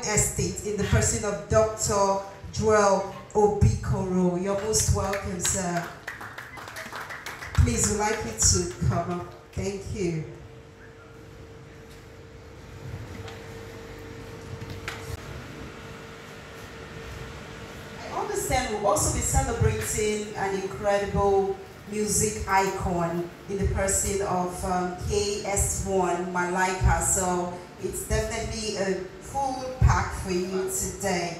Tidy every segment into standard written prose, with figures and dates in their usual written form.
Estate in the person of Dr. Joel Obikoro. You're most welcome, sir. Please, we'd like you to come up. Thank you. I understand we'll also be celebrating an incredible music icon in the person of KS1 Malaika. So it's definitely a full pack for you today.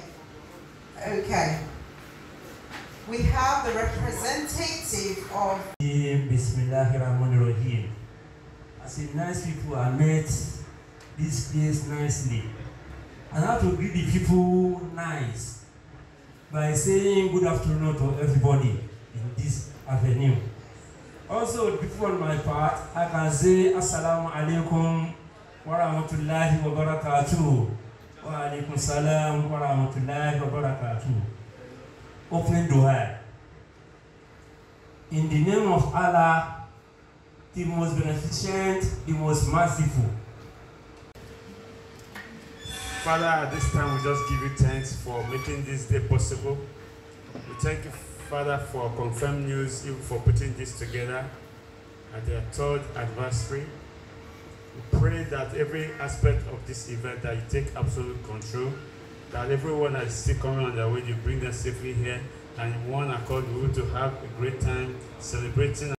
Okay. We have the representative of Bismillahirrahmanirrahim. I say nice people are met this place nicely. And how to greet the people nice by saying good afternoon to everybody in this avenue. Also, people on my part, I can say Assalamu alaikum wa rahmatullahi wa barakatuh. Wa alaikum salam wa rahmatullahi wa barakatuh. Opening dua. In the name of Allah, the most beneficent, the most merciful. Father, at this time we just give you thanks for making this day possible. We thank you, Father, for confirmed news, even for putting this together at their third anniversary. We pray that every aspect of this event that you take absolute control, that everyone that is still coming on their way, you bring them safely here, and in one accord we will to have a great time celebrating.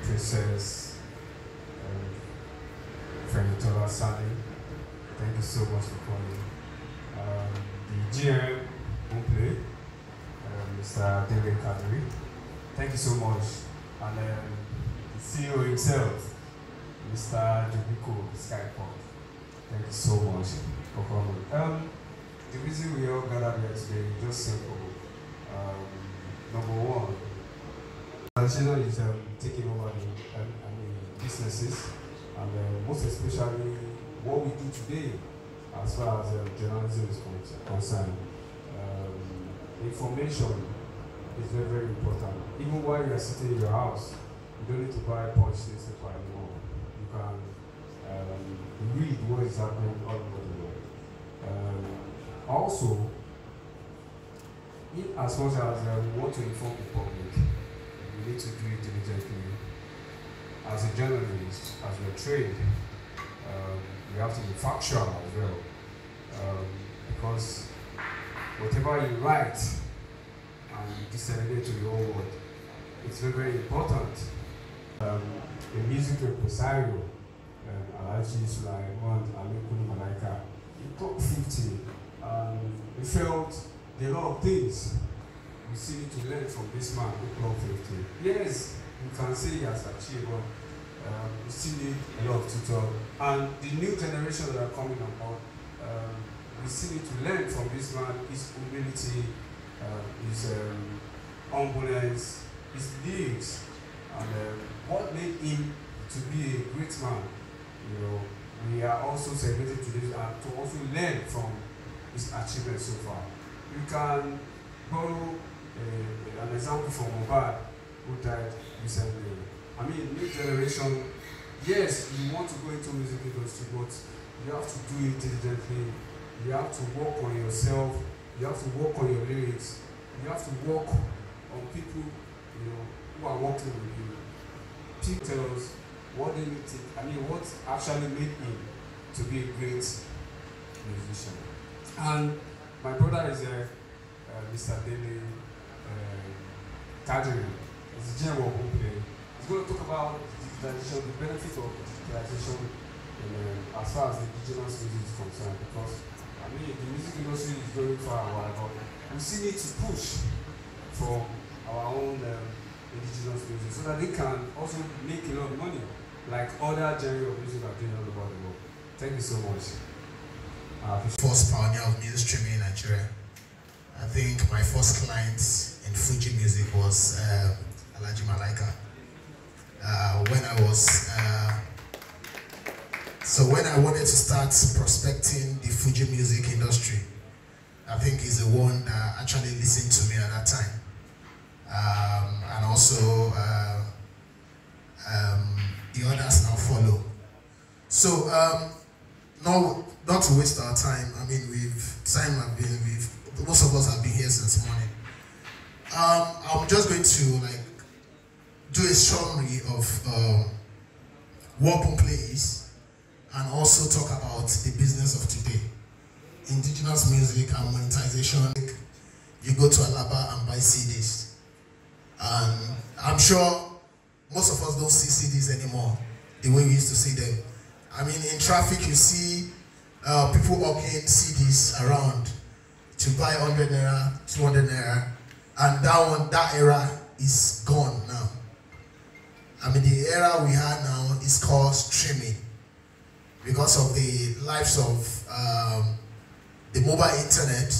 Princess Fenitola Sally, thank you so much for coming. The GM who play, Mr. David Kadri, thank you so much. And the CEO himself, Mr. Jubiko Skyport, thank you so much for coming. The reason we all gathered here today is just simple. Number one, Digitalization is taking over the businesses, and most especially what we do today as far as journalism is concerned. Information is very, very important. Even while you are sitting in your house, you don't need to buy Punch newspaper anymore. You can read what is happening all over the world. Also, as much as we want to inform the public, we need to do it diligently. As a journalist, as we're trained, we have to be factual as well. Because whatever you write and you disseminate to the whole world, it's very, very important. The music impresario, Alaji Sulaiman Amikunu Malaika, he top 50, we felt there are a lot of things we still need to learn from this man who clocked 50. Yes, we can say he has achieved, but we still need a lot of tutor. And the new generation that are coming on board, we still need to learn from this man, his humility, his humbleness, his deeds, and what made him to be a great man. You know, we are also celebrating today to also learn from his achievements so far. You can borrow an example from Mobad, who died recently. I mean, new generation, yes, you want to go into music industry, but you have to do it diligently. You have to work on yourself. You have to work on your lyrics. You have to work on people, you know, who are working with you. People tell us what they think. I mean, what actually made him to be a great musician. And my brother is Mr. David Kadri. He's a general who play. He's going to talk about digitalization, the benefit of digitalization, as far as the indigenous music is concerned. Because I mean, the music industry is going far a while, but we still need to push for our own indigenous music so that they can also make a lot of money, like other genres of music are doing all over the world. Thank you so much. First pioneer of music streaming in Nigeria. I think my first client in Fuji music was Alaji Malaika. When I wanted to start prospecting the Fuji music industry. I think he's the one that actually listened to me at that time. And also the others now follow. So no, not to waste our time. I mean, most of us have been here since morning. I'm just going to do a summary of what Boomplay is, and also talk about the business of today. Indigenous music and monetization. You go to Alaba and buy CDs. And I'm sure most of us don't see CDs anymore the way we used to see them. I mean, in traffic you see people hawking CDs around to buy 100 naira, 200 naira, and that era is gone now. I mean, the era we have now is called streaming because of the lives of the mobile internet.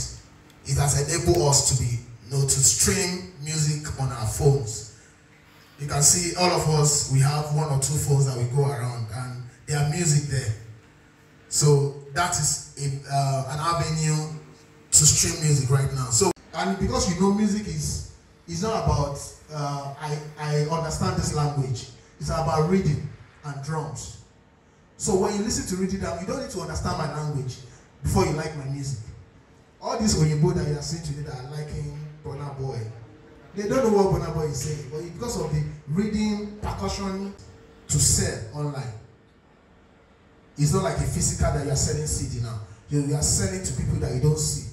It has enabled us to to stream music on our phones. You can see all of us, we have 1 or 2 phones that we go around, and there are music there. So that is an avenue to stream music right now. So, and because music is not about I understand this language. It's about reading and drums. So when you listen to reading, you don't need to understand my language before you like my music. All these Oyinbo that you are seeing today that are liking Burna Boy, they don't know what Burna Boy is saying, but because of the reading percussion to sell online. It's not like a physical that you are selling CD now. You are selling to people that you don't see.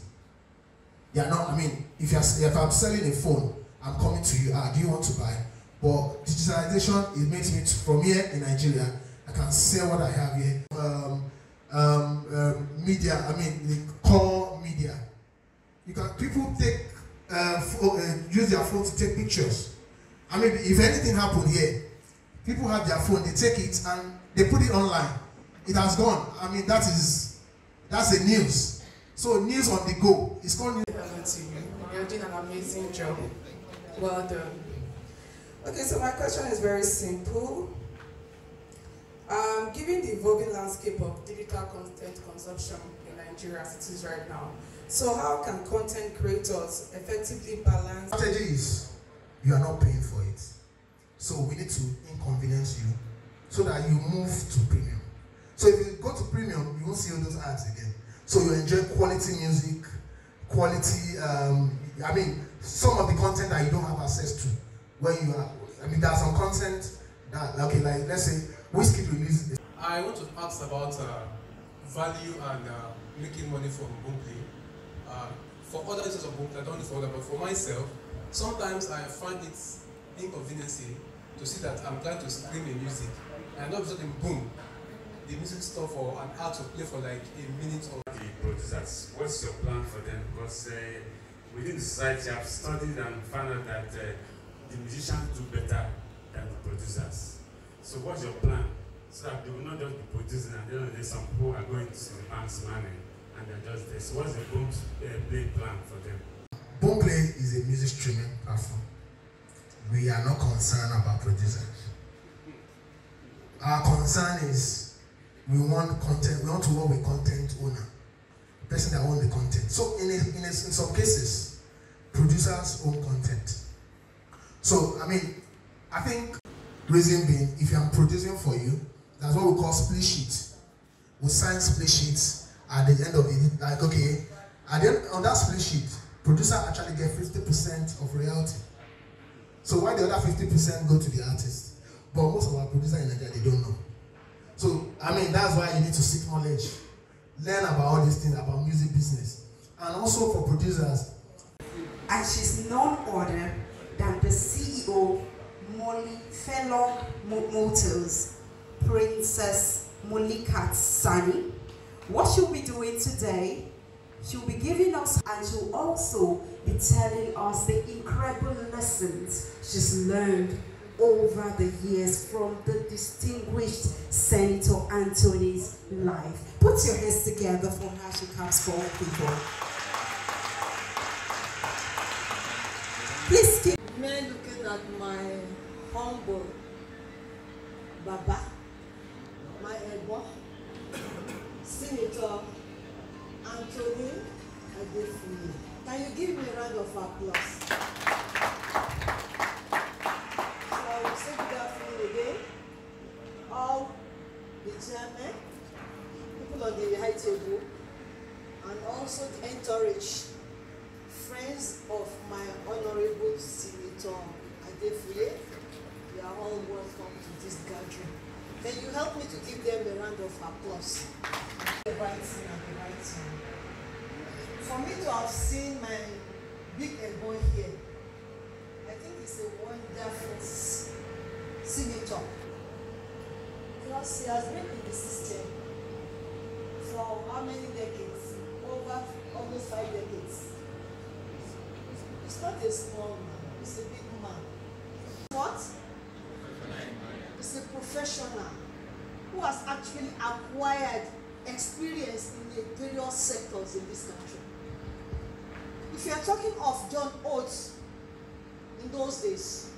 If I'm selling a phone, I'm coming to you, do you want to buy? But digitalization, it makes me, from here in Nigeria, I can sell what I have here. Media, the core media. People take, use their phone to take pictures. If anything happened here, people have their phone, they take it and they put it online. It has gone. That's the news. So news on the go. It's called news. Hello to you. You're doing an amazing job. Well done. Okay, so my question is very simple. Given the evolving landscape of digital content consumption in Nigeria as it is right now, so how can content creators effectively balance? The strategy is you are not paying for it. So we need to inconvenience you so that you move to premium. So if you go to premium, you won't see all those ads again. So you enjoy quality music, quality, some of the content that you don't have access to. When you are, there's some content that, like let's say, Whiskey releases. I want to ask about value and making money from Boomplay. For other uses of Boomplay, I don't know for other, but for myself, sometimes I find it inconveniencing to see that I'm trying to stream a music, and all of a sudden, boom, the music stuff or an ad to play for like a minute or. The producers, what's your plan for them? Because within the society, I've studied and found out that the musicians do better than the producers. So what's your plan? So that they will not just be producing and then some people are going to the banks money and they're just there. So what's the Boomplay plan for them? Boomplay is a music streaming platform. We are not concerned about producers. Our concern is we want content. We want to work with content owner, the person that owns the content. So in some cases, producers own content. So I think reason being, if I'm producing for you, that's what we call split sheet. We sign split sheets at the end of it. Like at the end on that split sheet, producer actually get 50% of royalty. So why the other 50% go to the artist? But most of our producers in Nigeria, they don't know. So that's why you need to seek knowledge, learn about all these things about music business, and also for producers. And she's none other than the CEO, Molly Fellow Motors, Princess Molikat Sani. What she'll be doing today, she'll be giving us, and she'll also be telling us the incredible lessons she's learned over the years from the distinguished Senator Anthony's life. Put your hands together for her. She comes for all people. Please keep. Men looking at my humble Baba, my Ebo, Senator Anthony Adefuye. Can you give me a round of applause? So I will say good afternoon again. All the chairmen, people on the high table, and also the entourage, friends of my Honorable Senator Adefuye. You are all welcome to this gathering. Can you help me to give them a round of applause? The right thing and the right time. For me to have seen my big boy here, I think it's a wonderful senator. Because he has been in the system for how many decades? Over almost 5 decades. It's not a small man, it's a big man. What? It's a professional who has actually acquired experience in the various sectors in this country. If you are talking of John Oates in those days,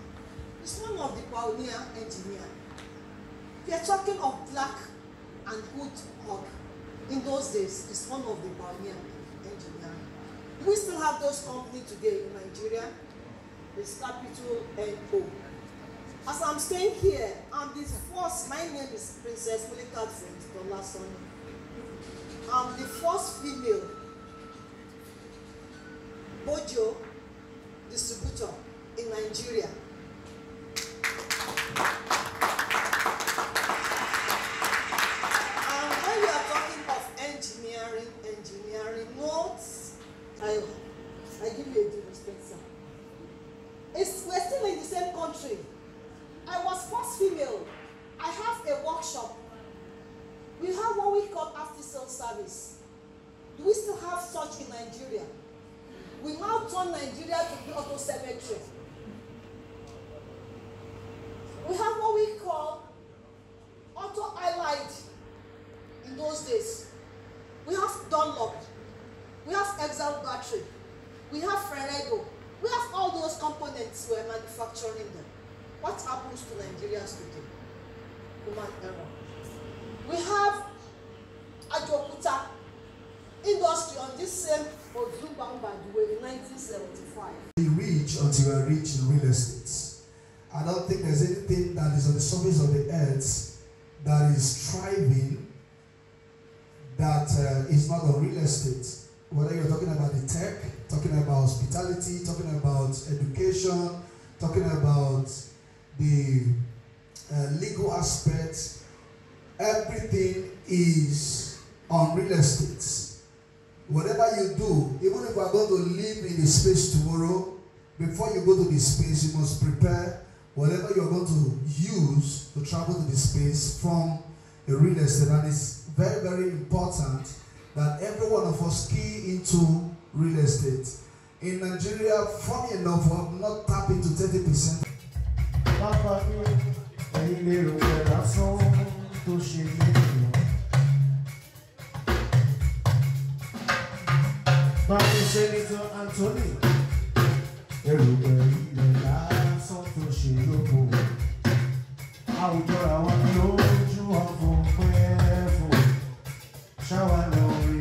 he's one of the pioneer engineers. If you are talking of Black and Hood Hog in those days, he's one of the pioneer engineers. We still have those companies today in Nigeria. It's capital N-O. As I'm staying here, I'm the first, my name is Princess Mulika Dolasoni. I'm the first female Bojo distributor in Nigeria. And when we are talking of engineering notes, I give you a due respect, sir. We're still in the same country. I was first female. I have a workshop. We have what we call after-sales service. Do we still have such in Nigeria? We now turn Nigeria to be auto cemetery. We have what we call auto allied in those days. We have Dunlop. We have Excel battery. We have Ferrero. We have all those components we're manufacturing them. What happens to Nigerians today? Human error. We have Ajokuta industry on this same Ozumba by the way in 1975. Be rich until you are rich in real estate. I don't think there's anything that is on the surface of the earth that is thriving that is not on real estate. Whether you're talking about the tech, talking about hospitality, talking about education, talking about the legal aspects, everything is on real estate. Whatever you do, even if you are going to live in the space tomorrow, before you go to the space, you must prepare whatever you are going to use to travel to the space from a real estate. And it's very, very important that every one of us key into real estate. In Nigeria, funny enough, we have not tapped into 30%. Báwo Senator Anthony, erùpẹ̀ ilẹ̀ lásán tó ṣe lóko. Àwùjọ àwọn lójú ọ̀fun pẹ́ fún. Ṣáwa lọ rí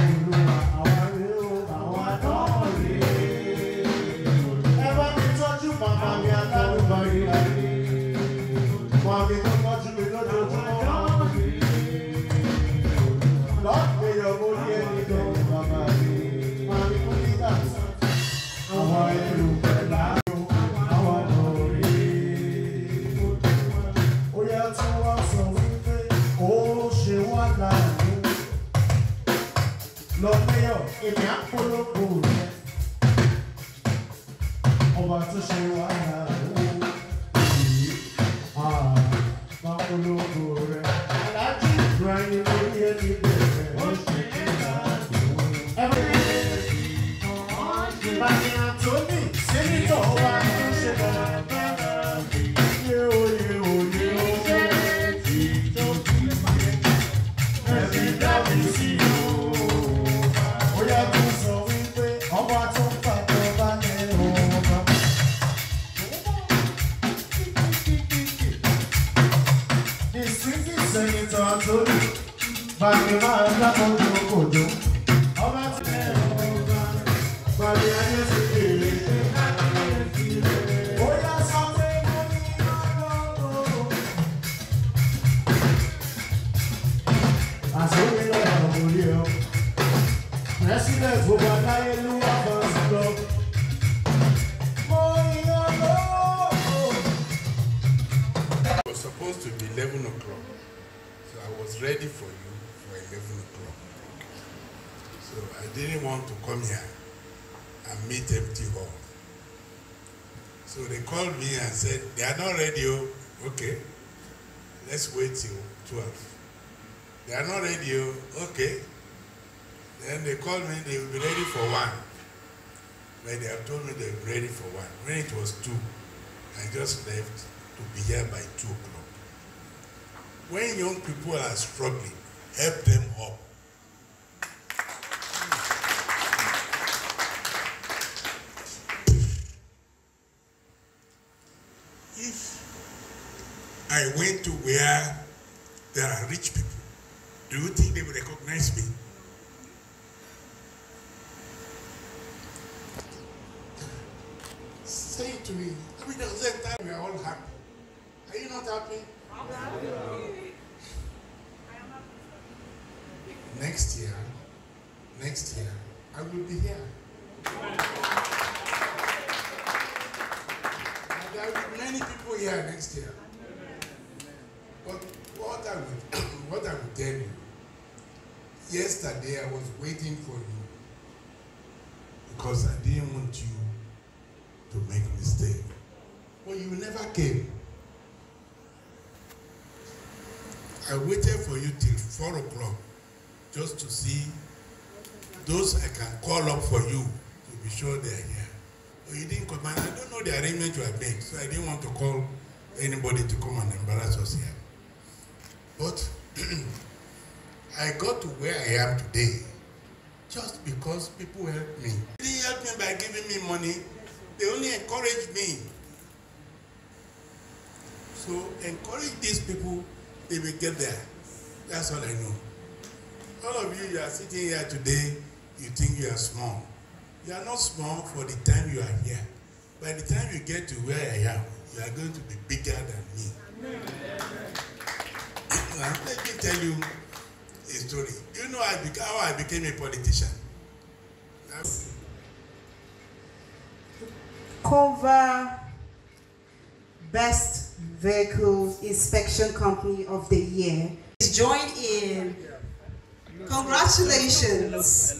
olúwa àwa rí o, àwa náà rí. Ẹ bá mi tọ́jú màmá mi alálùbárí láyé. Wọ́n á mi tó tọ́jú mi lójoojúmọ́. Lọ́ọ̀dẹ̀yọ̀ mo rí ẹni tó. Lọ́pẹ́yọ̀ èmi àpolówó rẹ̀ ọba tó ṣe wà láàrú èyí máa polówó rẹ̀ aláàjì ìgbàanì lórí ẹni bẹ̀rẹ̀ ó ṣe é láàdúró. Bàbá Anthony Senator wa ló ṣe dáadáa yé oyè oyè oyè ẹ̀mí dábì sí i. Senator Anthony, bàbá máa ń dábọ̀ lóko 11 o'clock. So I was ready for you for 11 o'clock. So I didn't want to come here and meet empty hall. So they called me and said, they are not ready. Okay, let's wait till 12. They are not ready. Okay. Then they called me, they will be ready for 1. But they have told me they will be ready for 1. When it was 2, I just left to be here by 2 o'clock. When young people are struggling, help them up. If I went to where there are rich people, do you think they will recognize me? Say it to me. Every time we are all happy. Are you not happy? Next year, I will be here. And there will be many people here next year. But what I will tell you, yesterday I was waiting for you because I didn't want you to make a mistake. But you never came. I waited for you till 4 o'clock just to see those I can call up for you to be sure they are here. But you didn't come, and I don't know the arrangement you have made, so I didn't want to call anybody to come and embarrass us here. But I got to where I am today just because people helped me. They didn't help me by giving me money. They only encouraged me. So encourage these people, they will get there. That's all I know. All of you are sitting here today, you think you are small. You are not small for the time you are here. By the time you get to where I am, you are going to be bigger than me. Let me tell you a story. You know how I became a politician? Cover Best Vehicle Inspection Company of the Year is joined in. Congratulations.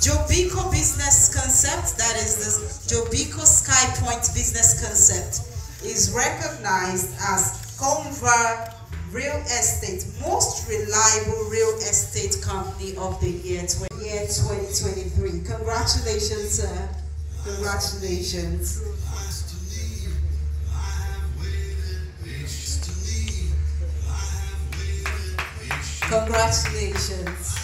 Jobico Business Concept, that is the Jobico Sky Point Business Concept, is recognized as Conver Real Estate Most Reliable Real Estate Company of the year 2023. Congratulations, sir. Congratulations. Congratulations.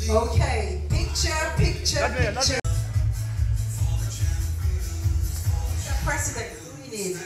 Okay, picture. Mr. President, we need.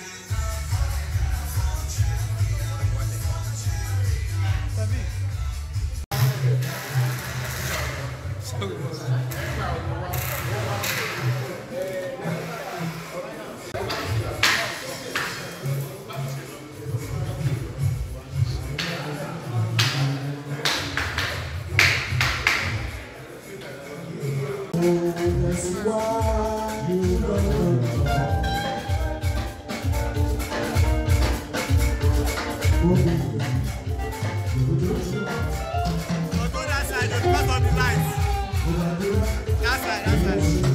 That side,